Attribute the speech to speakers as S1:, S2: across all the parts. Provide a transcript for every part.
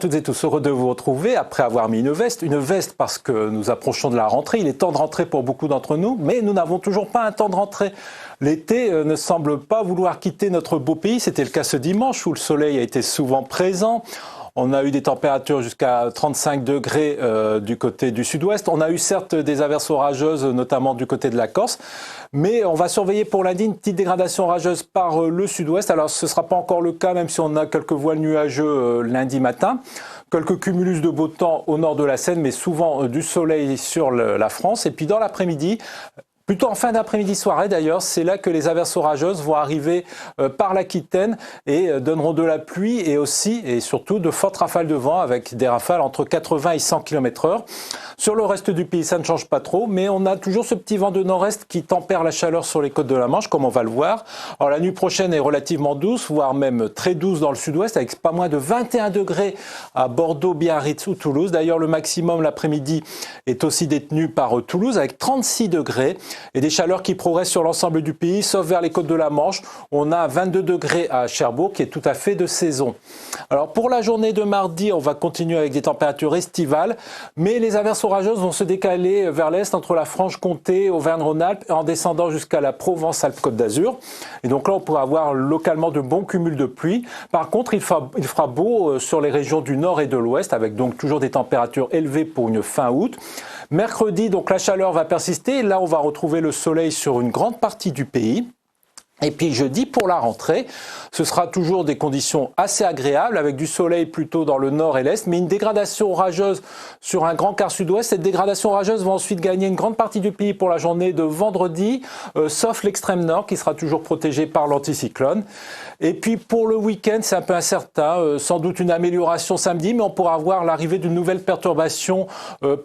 S1: toutes et tous, heureux de vous retrouver après avoir mis une veste parce que nous approchons de la rentrée. Il est temps de rentrer pour beaucoup d'entre nous, mais nous n'avons toujours pas un temps de rentrée. L'été ne semble pas vouloir quitter notre beau pays. C'était le cas ce dimanche où le soleil a été souvent présent. On a eu des températures jusqu'à 35 degrés du côté du sud-ouest. On a eu certes des averses orageuses, notamment du côté de la Corse. Mais on va surveiller pour lundi une petite dégradation orageuse par le sud-ouest. Alors ce ne sera pas encore le cas, même si on a quelques voiles nuageux lundi matin. Quelques cumulus de beau temps au nord de la Seine, mais souvent du soleil sur la France. Et puis dans l'après-midi, plutôt en fin d'après-midi soirée d'ailleurs, c'est là que les averses orageuses vont arriver par l'Aquitaine et donneront de la pluie et aussi et surtout de fortes rafales de vent avec des rafales entre 80 et 100 km/h. Sur le reste du pays, ça ne change pas trop, mais on a toujours ce petit vent de nord-est qui tempère la chaleur sur les côtes de la Manche, comme on va le voir. Alors la nuit prochaine est relativement douce, voire même très douce dans le sud-ouest, avec pas moins de 21 degrés à Bordeaux, Biarritz ou Toulouse. D'ailleurs, le maximum l'après-midi est aussi détenu par Toulouse, avec 36 degrés. Et des chaleurs qui progressent sur l'ensemble du pays, sauf vers les côtes de la Manche. On a 22 degrés à Cherbourg, qui est tout à fait de saison. Alors pour la journée de mardi, on va continuer avec des températures estivales, mais les averses orageuses vont se décaler vers l'est entre la Franche-Comté, Auvergne-Rhône-Alpes, en descendant jusqu'à la Provence-Alpes-Côte d'Azur. Et donc là, on pourra avoir localement de bons cumuls de pluie. Par contre, il fera beau sur les régions du nord et de l'ouest, avec donc toujours des températures élevées pour une fin août. Mercredi, donc la chaleur va persister. Là, on va retrouver le soleil sur une grande partie du pays. Et puis jeudi, pour la rentrée, ce sera toujours des conditions assez agréables, avec du soleil plutôt dans le nord et l'est, mais une dégradation orageuse sur un grand quart sud-ouest. Cette dégradation orageuse va ensuite gagner une grande partie du pays pour la journée de vendredi, sauf l'extrême nord qui sera toujours protégé par l'anticyclone. Et puis pour le week-end, c'est un peu incertain, sans doute une amélioration samedi, mais on pourra voir l'arrivée d'une nouvelle perturbation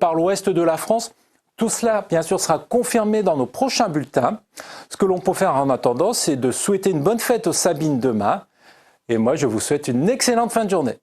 S1: par l'ouest de la France. Tout cela, bien sûr, sera confirmé dans nos prochains bulletins. Ce que l'on peut faire en attendant, c'est de souhaiter une bonne fête aux Sabines demain. Et moi, je vous souhaite une excellente fin de journée.